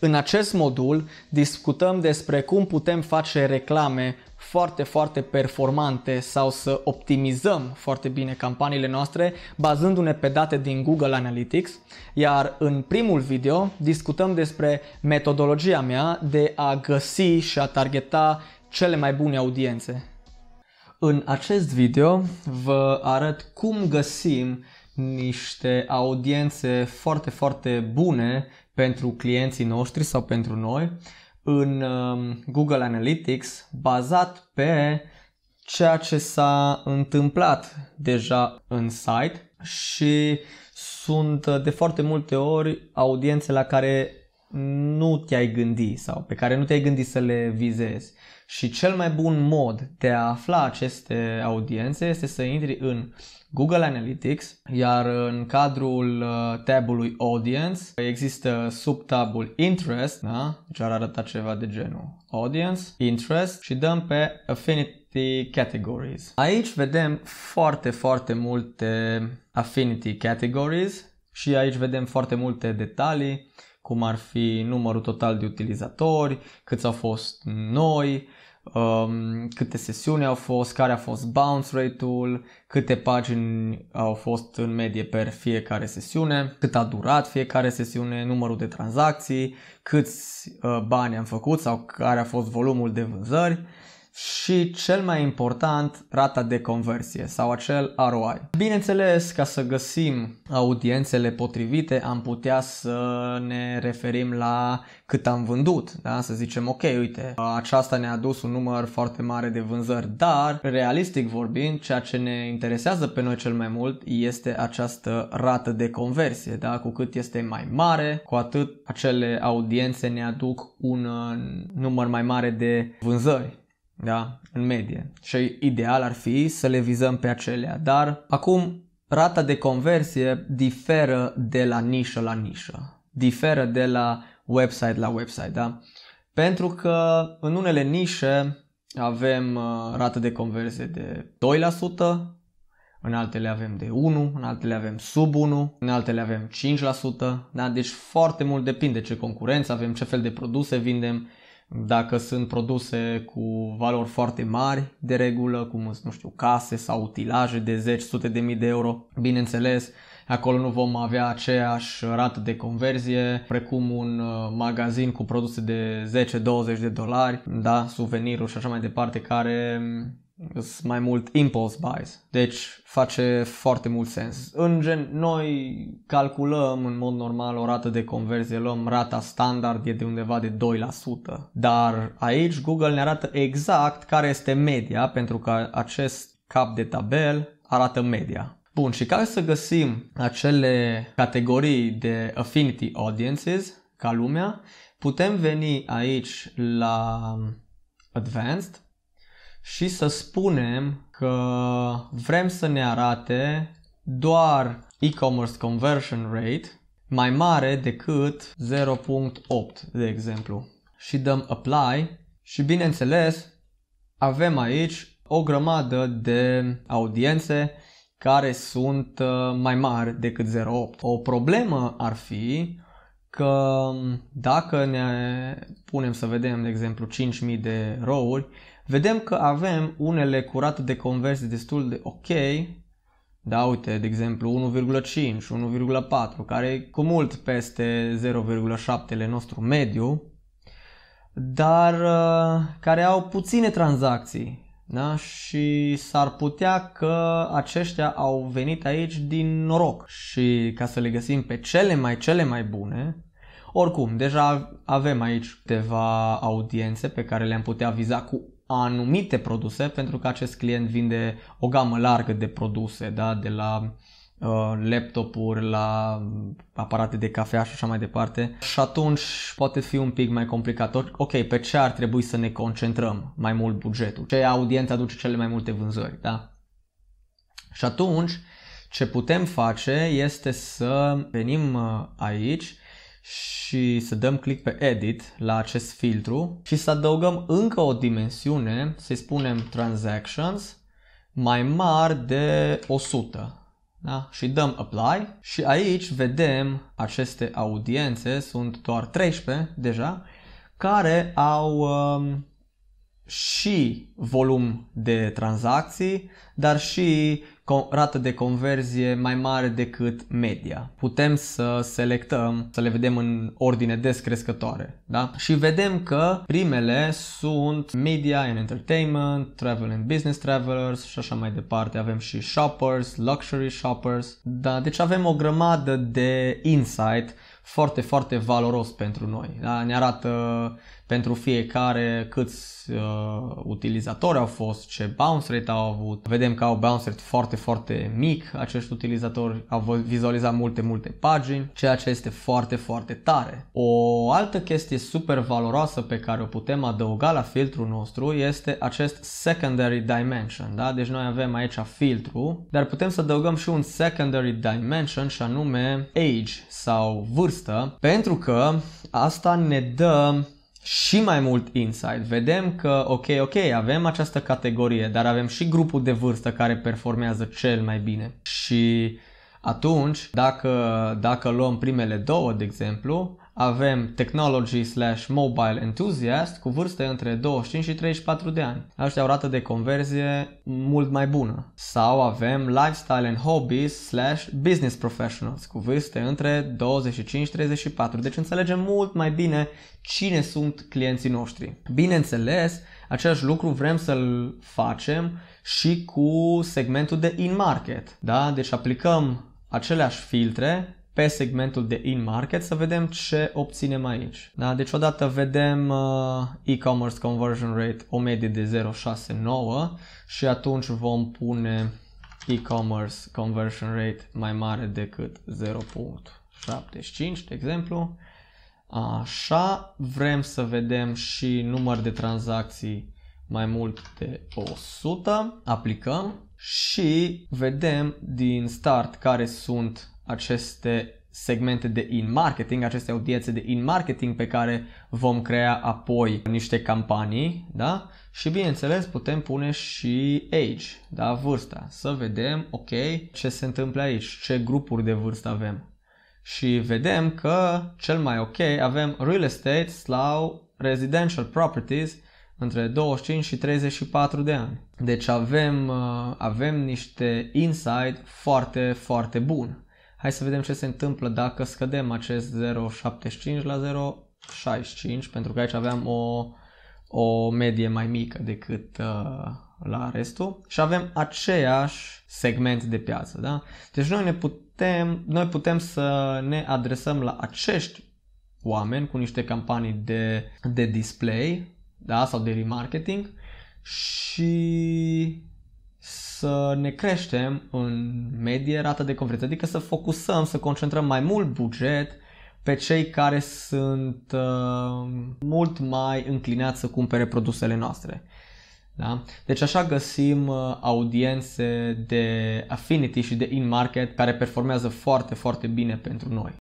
În acest modul discutăm despre cum putem face reclame foarte performante sau să optimizăm foarte bine campaniile noastre bazându-ne pe date din Google Analytics, iar în primul video discutăm despre metodologia mea de a găsi și a targeta cele mai bune audiențe. În acest video vă arăt cum găsim niște audiențe foarte bune pentru clienții noștri sau pentru noi în Google Analytics, bazat pe ceea ce s-a întâmplat deja în site și sunt de foarte multe ori audiențe la care nu te-ai gândit sau pe care nu te-ai gândit să le vizezi. Și cel mai bun mod de a afla aceste audiențe este să intri în Google Analytics, iar în cadrul tabului Audience există subtabul Interest, da? Deci ar arăta ceva de genul Audience, Interest și dăm pe Affinity Categories. Aici vedem foarte multe Affinity Categories și aici vedem foarte multe detalii, cum ar fi numărul total de utilizatori, câți au fost noi, câte sesiuni au fost, care a fost bounce rate-ul, câte pagini au fost în medie per fiecare sesiune, cât a durat fiecare sesiune, numărul de tranzacții, câți bani am făcut sau care a fost volumul de vânzări și cel mai important, rata de conversie sau acel ROI. Bineînțeles, ca să găsim audiențele potrivite, am putea să ne referim la cât am vândut, da? Să zicem, ok, uite, aceasta ne-a adus un număr foarte mare de vânzări, dar, realistic vorbind, ceea ce ne interesează pe noi cel mai mult este această rată de conversie, da? Cu cât este mai mare, cu atât acele audiențe ne aduc un număr mai mare de vânzări. Da, în medie. Și ideal ar fi să le vizăm pe acelea. Dar acum rata de conversie diferă de la nișă la nișă. Diferă de la website la website, da? Pentru că în unele nișe avem rată de conversie de 2%, în altele avem de 1, în altele avem sub 1, în altele avem 5%, da? Deci foarte mult depinde ce concurență avem, ce fel de produse vindem. Dacă sunt produse cu valori foarte mari, de regulă, cum, nu știu, case sau utilaje de zeci, sute de mii de euro, bineînțeles, acolo nu vom avea aceeași rată de conversie, precum un magazin cu produse de 10-20 de dolari, da, suveniruri și așa mai departe, care sunt mai mult impulse buys. Deci face foarte mult sens. Noi calculăm în mod normal o rată de conversie, luăm rata standard, e de undeva de 2%. Dar aici Google ne arată exact care este media, pentru că acest cap de tabel arată media. Bun, și ca să găsim acele categorii de Affinity Audiences, ca lumea, putem veni aici la Advanced și să spunem că vrem să ne arate doar e-commerce conversion rate mai mare decât 0.8, de exemplu. Și dăm apply și bineînțeles avem aici o grămadă de audiențe care sunt mai mari decât 0.8. O problemă ar fi că dacă ne punem să vedem, de exemplu, 5.000 de row-uri, vedem că avem unele cu rată de conversie destul de ok, da, uite, de exemplu 1,5, 1,4, care e cu mult peste 0,7-le nostru mediu, dar care au puține tranzacții, da? Și s-ar putea că aceștia au venit aici din noroc și ca să le găsim pe cele mai bune, oricum, deja avem aici câteva audiențe pe care le-am putea viza cu anumite produse, pentru că acest client vinde o gamă largă de produse, da? De la laptopuri, la aparate de cafea și așa mai departe. Și atunci poate fi un pic mai complicat. Ok, pe ce ar trebui să ne concentrăm mai mult bugetul? Ce audiență aduce cele mai multe vânzări, da? Și atunci ce putem face este să venim aici și să dăm click pe Edit la acest filtru și să adăugăm încă o dimensiune, să-i spunem Transactions mai mari de 100. Da? Și dăm apply și aici vedem aceste audiențe, sunt doar 13 deja, care au și volum de tranzacții, dar și rată de conversie mai mare decât media. Putem să selectăm, să le vedem în ordine descrescătoare. Da? Și vedem că primele sunt media and entertainment, travel and business travelers și așa mai departe. Avem și shoppers, luxury shoppers. Da? Deci avem o grămadă de insight foarte, foarte valoros pentru noi. Da? Ne arată pentru fiecare câți utilizatori au fost, ce bounce rate au avut. Vedem că au bounce rate foarte, foarte mic. Acești utilizatori au vizualizat multe pagini, ceea ce este foarte, foarte tare. O altă chestie super valoroasă pe care o putem adăuga la filtrul nostru este acest secondary dimension. Da? Deci noi avem aici filtru, dar putem să adăugăm și un secondary dimension și anume age sau vârstă, pentru că asta ne dă și mai mult insight. Vedem că ok, avem această categorie, dar avem și grupul de vârstă care performează cel mai bine. Și atunci, dacă luăm primele două, de exemplu, avem technology/mobile enthusiast cu vârste între 25 și 34 de ani. Aceștia au rată de conversie mult mai bună. Sau avem lifestyle and hobbies/business professionals cu vârste între 25 și 34. Deci înțelegem mult mai bine cine sunt clienții noștri. Bineînțeles, același lucru vrem să-l facem și cu segmentul de in-market. Da? Deci aplicăm aceleași filtre pe segmentul de in-market să vedem ce obținem aici. Da? Deci odată vedem e-commerce conversion rate, o medie de 0,69 și atunci vom pune e-commerce conversion rate mai mare decât 0,75, de exemplu. Așa, vrem să vedem și număr de tranzacții mai mult de 100, aplicăm și vedem din start care sunt aceste segmente de in-marketing, aceste audiențe de in-marketing pe care vom crea apoi niște campanii, da? Și bineînțeles putem pune și age, da? Vârsta, să vedem, ok, ce se întâmplă aici, ce grupuri de vârstă avem. Și vedem că cel mai ok avem real estate sau residential properties între 25 și 34 de ani. Deci avem niște insight foarte, foarte bun. Hai să vedem ce se întâmplă dacă scădem acest 0,75 la 0,65, pentru că aici aveam o medie mai mică decât la restul și avem aceeași segment de piață. Da? Deci noi putem să ne adresăm la acești oameni cu niște campanii de display, da? Sau de remarketing și să ne creștem în medie rata de conversie, adică să focusăm, să concentrăm mai mult buget pe cei care sunt mult mai înclinați să cumpere produsele noastre. Da? Deci așa găsim audiențe de affinity și de in-market care performează foarte, foarte bine pentru noi.